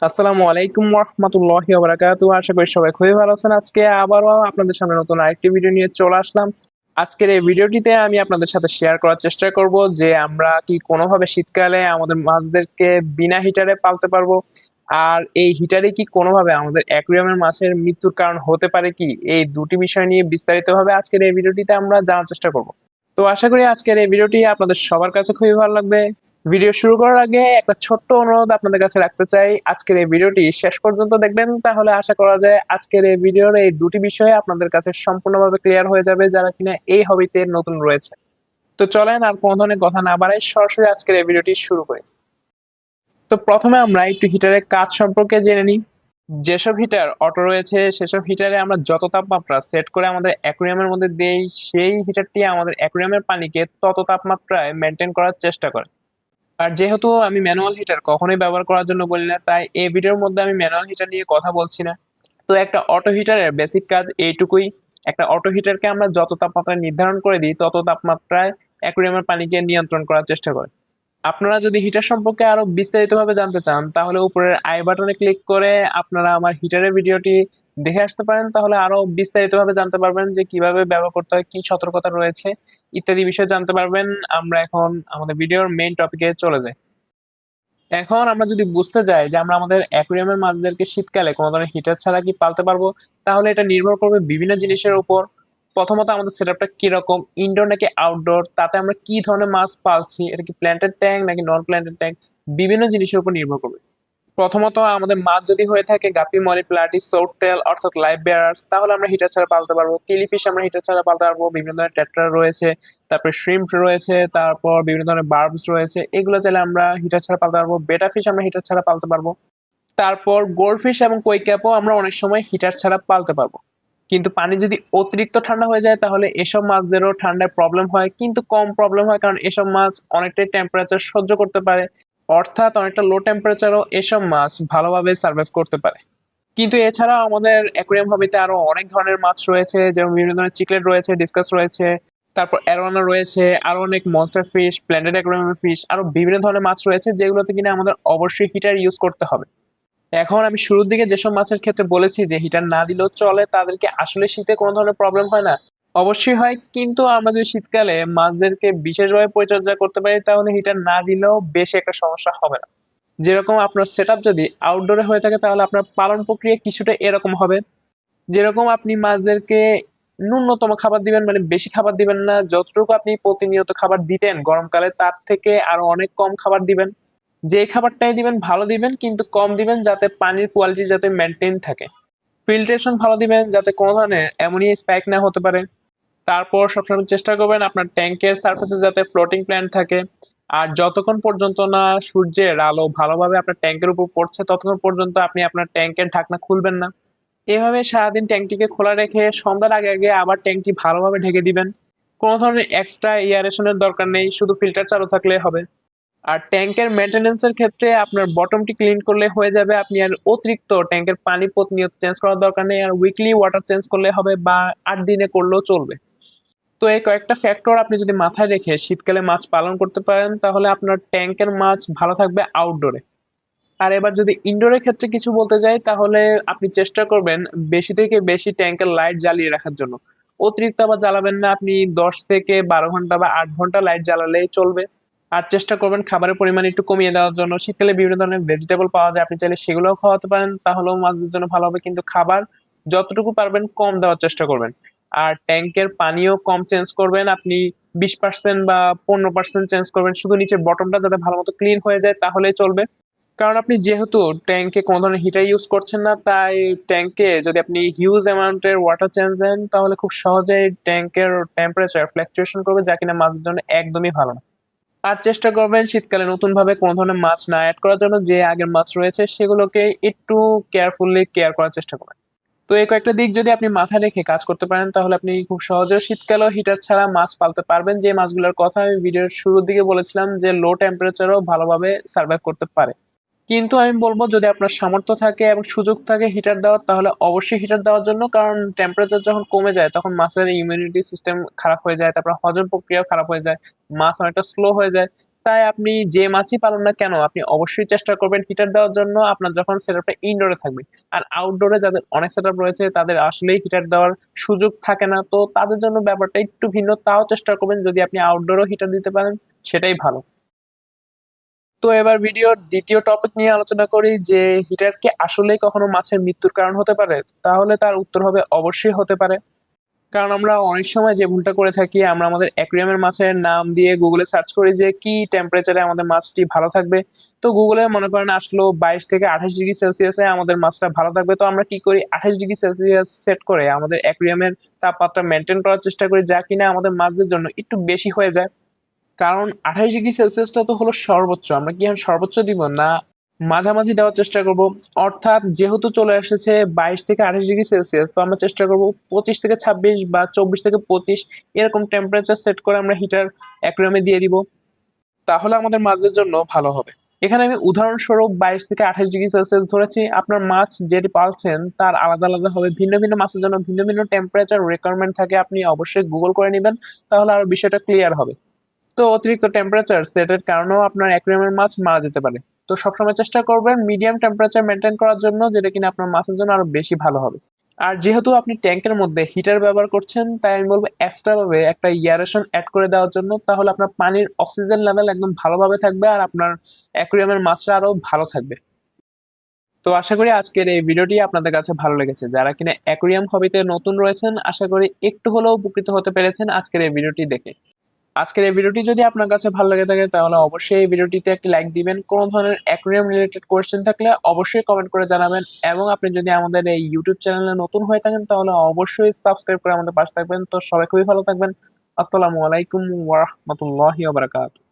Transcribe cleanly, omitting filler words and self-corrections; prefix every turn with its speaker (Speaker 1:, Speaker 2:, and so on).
Speaker 1: আসসালামু আলাইকুম রাহমাতুল্লাহি ওয়া বারাকাতুহু। আশা করি সবাই খুবই ভালো আছেন। আজকে আবারও আপনাদের সামনে নতুন আরেকটি ভিডিও নিয়ে চলে আসলাম। আজকের এই ভিডিওটিতে আমি আপনাদের সাথে শেয়ার করার চেষ্টা করব যে আমরা কি কোনোভাবে শীতকালে আমাদের মাছদেরকে বিনা হিটারে পালতে পারবো, আর এই হিটারে কি কোনোভাবে আমাদের অ্যাকুয়ারিয়ামের মাছের মৃত্যুর কারণ হতে পারে কি, এই দুটি বিষয় নিয়ে বিস্তারিতভাবে আজকের এই ভিডিওটিতে আমরা জানার চেষ্টা করব। তো আশা করি আজকের এই ভিডিওটি আপনাদের সবার কাছে খুবই ভালো লাগবে। ভিডিও শুরু করার আগে একটা ছোট্ট অনুরোধ আপনাদের কাছে রাখতে চাই, আজকের এই ভিডিওটি শেষ পর্যন্ত দেখবেন, তাহলে আশা করা যায় আজকের এই ভিডিওর এই দুটি বিষয়ে আপনাদের কাছে সম্পূর্ণভাবে ক্লিয়ার হয়ে যাবে যারা কিনা এই হবিতে নতুন রয়েছে। তো চলেন আর কোনো ধরনের কথা না বাড়াই, সরাসরি আজকের এই ভিডিওটি শুরু করি। তো প্রথমে আমরা একটু হিটারের কাজ সম্পর্কে জেনে নিই। যেসব হিটার অটো রয়েছে সেসব হিটারে আমরা যত তাপমাত্রা সেট করে আমাদের অ্যাকুয়ারিয়ামের মধ্যে দেই, সেই হিটারটি আমাদের অ্যাকুয়ারিয়ামের পানিকে তত তাপমাত্রায় মেনটেন করার চেষ্টা করে। আর যেহেতু আমি ম্যানুয়াল হিটার কখনোই ব্যবহার করার জন্য বলি না, তাই এই ভিডিওর মধ্যে আমি ম্যানুয়াল হিটার নিয়ে কথা বলছি না। তো একটা অটো হিটারের বেসিক কাজ এইটুকুই। একটা অটো হিটারকে আমরা যত তাপমাত্রা নির্ধারণ করে দিই তত তাপমাত্রায় অ্যাকুয়ারিয়ামের পানিকে নিয়ন্ত্রণ করার চেষ্টা করে। আপনারা যদি হিটার সম্পর্কে আরো বিস্তারিতভাবে জানতে চান তাহলে উপরের আই বাটনে ক্লিক করে আপনারা আমার হিটারের ভিডিওটি দেখে আসতে পারেন, তাহলে আরো বিস্তারিতভাবে জানতে পারবেন যে কিভাবে ব্যবহার করতে হয়, কি সতর্কতা রয়েছে ইত্যাদি বিষয়ে জানতে পারবেন। আমরা এখন আমাদের ভিডিওর মেইন টপিকে চলে যাই। এখন আমরা যদি বুঝতে যাই যে আমরা আমাদের অ্যাকুয়ারিয়ামের মাছদেরকে শীতকালে কোনো ধরনের হিটার ছাড়া কি পালতে পারবো, তাহলে এটা নির্ভর করবে বিভিন্ন জিনিসের উপর। প্রথমত আমাদের সেটআপটা কিরকম, ইনডোর নাকি আউটডোর, তাতে আমরা কি ধরনের মাছ পালছি, এটা কি প্ল্যান্টেড ট্যাঙ্ক নাকি নন প্ল্যান্টেড ট্যাঙ্ক, বিভিন্ন জিনিসের উপর নির্ভর করবে। প্রথমত আমাদের মাছ যদি হয়ে থাকে গাপি, মলি, প্লাটি, সোরটেল অর্থাৎ লাইভ বেয়ারার্স, তাহলে আমরা হিটার ছাড়া পালতে পারবো। কিলিফিশ আমরা হিটার ছাড়া পালতে পারবো। বিভিন্ন ধরনের টেট্রা রয়েছে, তারপরে শ্রিম্প রয়েছে, তারপর বিভিন্ন ধরনের বার্বস রয়েছে, এগুলো চাইলে আমরা হিটার ছাড়া পালতে পারবো। বেটা ফিশ আমরা হিটার ছাড়া পালতে পারবো। তারপর গোল্ডফিশ এবং কই ক্যাপও আমরা অনেক সময় হিটার ছাড়া পালতে পারবো। কিন্তু পানি যদি অতিরিক্ত ঠান্ডা হয়ে যায় তাহলে এসব মাছদেরও ঠান্ডায় প্রবলেম হয়, কিন্তু কম প্রবলেম হয়, কারণ এসব মাছ অনেকটাই টেম্পারেচার সহ্য করতে পারে। অর্থাৎ অনেকটা লো টেম্পারেচারও এসব মাছ ভালোভাবে সার্ভাইভ করতে পারে। কিন্তু এছাড়াও আমাদের অ্যাকুয়ারিয়াম হবিতে আরো অনেক ধরনের মাছ রয়েছে, যেমন বিভিন্ন ধরনের চিকলেট রয়েছে, ডিসকাস রয়েছে, তারপর অ্যারোনা রয়েছে, আরো অনেক মনস্টার ফিশ, প্ল্যান্টেড অ্যাকুয়ারিয়ামের ফিশ, আরো বিভিন্ন ধরনের মাছ রয়েছে যেগুলোতে কিনা আমাদের অবশ্যই হিটার ইউজ করতে হবে। এখন আমি শুরুর দিকে যেসব মাছের ক্ষেত্রে বলেছি যে হিটার না দিলেও চলে, তাদেরকে আসলে শীতে কোনো ধরনের প্রবলেম হয় না? অবশ্যই হয়, কিন্তু আমরা যদি শীতকালে মাছদেরকে বিশেষভাবে পরিচর্যা করতে পারি তাহলে হিটার না দিলেও বেশি একটা সমস্যা হবে না। যেরকম আপনার সেটআপ যদি আউটডোরে হয়ে থাকে তাহলে আপনার পালন প্রক্রিয়া কিছুটা এরকম হবে। যেরকম আপনি মাছদেরকে ন্যূনতম খাবার দিবেন, মানে বেশি খাবার দিবেন না, যতটুকু আপনি প্রতিনিয়ত খাবার দিতেন গরমকালে তার থেকে আরো অনেক কম খাবার দিবেন। যে খাবারটাই দিবেন ভালো দিবেন, কিন্তু কম দিবেন, যাতে পানির কোয়ালিটি যাতে মেনটেন থাকে। ফিল্ট্রেশন ভালো দিবেন যাতে কোনো ধরনের অ্যামোনিয়া স্পাইক না হতে পারে। তারপর সবসময় চেষ্টা করবেন আপনার ট্যাঙ্কের সারফেসে যাতে ফ্লোটিং প্ল্যান্ট থাকে। আর যতক্ষণ পর্যন্ত না সূর্যের আলো ভালোভাবে আপনার ট্যাঙ্কের উপর পড়ছে ততক্ষণ পর্যন্ত আপনি আপনার ট্যাঙ্কের ঢাকনা খুলবেন না। এভাবে সারাদিন ট্যাঙ্কটিকে খোলা রেখে সন্ধ্যার আগে আগে আবার ট্যাঙ্কটি ভালোভাবে ঢেকে দিবেন। কোনো ধরনের এক্সট্রা এয়ারেশনের দরকার নেই, শুধু ফিল্টার চালু থাকলে হবে। আর ট্যাঙ্কের মেইনটেনেন্স এর ক্ষেত্রে আপনার বটমটি ক্লিন করলে হয়ে যাবে, আপনি আর অতিরিক্ত ট্যাঙ্কের পানি প্রতিনিয়ত চেঞ্জ করার দরকার নেই, আর উইকলি ওয়াটার চেঞ্জ করলে হবে, বা ৮ দিনে করলেও চলবে। তো এই কয়েকটা ফ্যাক্টর আপনি যদি মাথায় রেখে শীতকালে মাছ পালন করতে পারেন তাহলে আপনার ট্যাঙ্কের মাছ ভালো থাকবে আউটডোরে। আর এবার যদি ইনডোরের ক্ষেত্রে কিছু বলতে যাই তাহলে আপনি চেষ্টা করবেন বেশি থেকে বেশি ট্যাঙ্কের লাইট জ্বালিয়ে রাখার জন্য। অতিরিক্ত আবার জ্বালাবেন না, আপনি ১০ থেকে ১২ ঘন্টা বা ৮ ঘন্টা লাইট জ্বালালেই চলবে। আর চেষ্টা করবেন খাবারের পরিমাণ একটু কমিয়ে দেওয়ার জন্য। শীতকালে বিভিন্ন ধরনের ভেজিটেবল পাওয়া যায়, আপনি চাইলে সেগুলোও খাওয়াতে পারেন, তাহলেও মাছদের জন্য ভালো হবে, কিন্তু খাবার যতটুকু পারবেন কম দেওয়ার চেষ্টা করবেন। আর ট্যাঙ্কের পানিও কম চেঞ্জ করবেন, আপনি ২০% বা ১৫% চেঞ্জ করবেন, শুধু নিচের বটমটা যাতে ভালো মতো ক্লিন হয়ে যায় তাহলেই চলবে। কারণ আপনি যেহেতু ট্যাঙ্কে কোনো ধরনের হিটার ইউজ করছেন না, তাই ট্যাঙ্কে যদি আপনি হিউজ অ্যামাউন্টের ওয়াটার চেঞ্জ দেন তাহলে খুব সহজেই ট্যাঙ্কের টেম্পারেচার ফ্লাকচুয়েশন করবে, যা কিনা মাছের জন্য একদমই ভালো না। আর চেষ্টা করবেন শীতকালে নতুন ভাবে কোনো ধরনের মাছ না অ্যাড করার জন্য, যে আগের মাছ রয়েছে সেগুলোকে একটু কেয়ারফুলি কেয়ার করার চেষ্টা করবেন। তো এই কয়েকটা দিক যদি আপনি মাথায় রেখে কাজ করতে পারেন তাহলে আপনি খুব সহজেই শীতকালেও হিটার ছাড়া মাছ পালতে পারবেন, যে মাছগুলোর কথা আমি ভিডিওর শুরুর দিকে বলেছিলাম যে লো টেম্পারেচারও ভালোভাবে সার্ভাইভ করতে পারে। কিন্তু আমি বলবো যদি আপনার সামর্থ্য থাকে এবং সুযোগ থাকে হিটার দেওয়ার, তাহলে অবশ্যই হিটার দেওয়ার জন্য। কারণ টেম্পারেচার যখন কমে যায় তখন মাছের ইমিউনিটি সিস্টেম খারাপ হয়ে যায়, তারপর হজম প্রক্রিয়াও খারাপ হয়ে যায়, মাছ অনেকটা স্লো হয়ে যায়। তাই আপনি যে মাছই পালন না কেন আপনি অবশ্যই চেষ্টা করবেন হিটার দেওয়ার জন্য আপনার যখন সেটআপটা ইনডোরে থাকবে। আর আউটডোরে যাদের অনেক সেটআপ রয়েছে তাদের আসলেই হিটার দেওয়ার সুযোগ থাকে না, তো তাদের জন্য ব্যাপারটা একটু ভিন্ন। তাও চেষ্টা করবেন যদি আপনি আউটডোরও হিটার দিতে পারেন সেটাই ভালো। তো এবার ভিডিওর দ্বিতীয় টপিক নিয়ে আলোচনা করি যে হিটার কি আসলেই কখনো মাছের মৃত্যুর কারণ হতে পারে? তাহলে তার উত্তর হবে অবশ্যই হতে পারে। কারণ আমরা অনেক সময় যে ভুলটা করে থাকি আমরা আমাদের অ্যাকুয়ারিয়ামের মাছের নাম দিয়ে গুগলে সার্চ করি যে কি টেম্পারেচারে আমাদের মাছটি ভালো থাকবে। তো গুগলে মনে করেন আসলো 22 থেকে 28 ডিগ্রি সেলসিয়াসে আমাদের মাছটা ভালো থাকবে, তো আমরা কি করি 28 ডিগ্রি সেলসিয়াস সেট করে আমাদের অ্যাকুয়ারিয়ামের তাপমাত্রা মেনটেন করার চেষ্টা করি, যা কিনা আমাদের মাছদের জন্য একটু বেশি হয়ে যায়। কারণ 28 ডিগ্রি সেলসিয়াসটা তো হলো সর্বোচ্চ, আমরা কি এখন সর্বোচ্চ দিব না, মাঝামাঝি দেওয়ার চেষ্টা করব। অর্থাৎ যেহেতু চলে এসেছে 22 থেকে 28 ডিগ্রি সেলসিয়াস, তো আমরা চেষ্টা করব 25 থেকে 26 বা 24 থেকে 25 এরকম টেম্পারেচার সেট করে আমরা হিটার অ্যাকুয়ারিয়ামে দিয়ে দিব, তাহলে আমাদের মাছদের জন্য ভালো হবে। এখানে আমি উদাহরণস্বরূপ 22 থেকে 28 ডিগ্রি সেলসিয়াস ধরেছি। আপনার মাছ যেটি পালছেন তার আলাদা আলাদা হবে, ভিন্ন ভিন্ন মাছের জন্য ভিন্ন ভিন্ন টেম্পারেচার রিকোয়ারমেন্ট থাকে, আপনি অবশ্যই গুগল করে নেবেন, তাহলে আরো বিষয়টা ক্লিয়ার হবে। তো অতিরিক্ত টেম্পারেচার সেটের কারণেও আপনার অ্যাকুয়ারিয়ামের মাছ মারা যেতে পারে। তো সবসময় চেষ্টা করবেন মিডিয়াম টেম্পারেচার মেনটেন করার জন্য, যেটা কিনা আপনার মাছের জন্য আরো বেশি ভালো হবে। আর যেহেতু আপনি ট্যাঙ্কের মধ্যে হিটার ব্যবহার করছেন তাই আমি বলবো এক্সট্রা ভাবে একটা ইয়ারেশন অ্যাড করে দেওয়ার জন্য, তাহলে আপনার পানির অক্সিজেন লেভেল একদম ভালোভাবে থাকবে আর আপনার অ্যাকুয়ারিয়ামের মাছটা আরো ভালো থাকবে। তো আশা করি আজকের এই ভিডিওটি আপনাদের কাছে ভালো লেগেছে। যারা কিনা অ্যাকুয়ারিয়াম হবিতে নতুন রয়েছেন আশা করি একটু হলেও উপকৃত হতে পেরেছেন আজকের এই ভিডিওটি দেখে। আজকের এই ভিডিওটি যদি আপনার কাছে ভালো লেগে থাকে তাহলে অবশ্যই এই ভিডিওটিতে একটি লাইক দিবেন। কোনো ধরনের অ্যাকুয়ারিয়াম রিলেটেড কোয়েশ্চেন থাকলে অবশ্যই কমেন্ট করে জানাবেন, এবং আপনি যদি আমাদের এই ইউটিউব চ্যানেলে নতুন হয়ে থাকেন তাহলে অবশ্যই সাবস্ক্রাইব করে আমাদের পাশে থাকবেন। তো সবাই খুবই ভালো থাকবেন। আসসালামু আলাইকুম ওয়া রাহমাতুল্লাহি ওয়া বারাকাতুহু।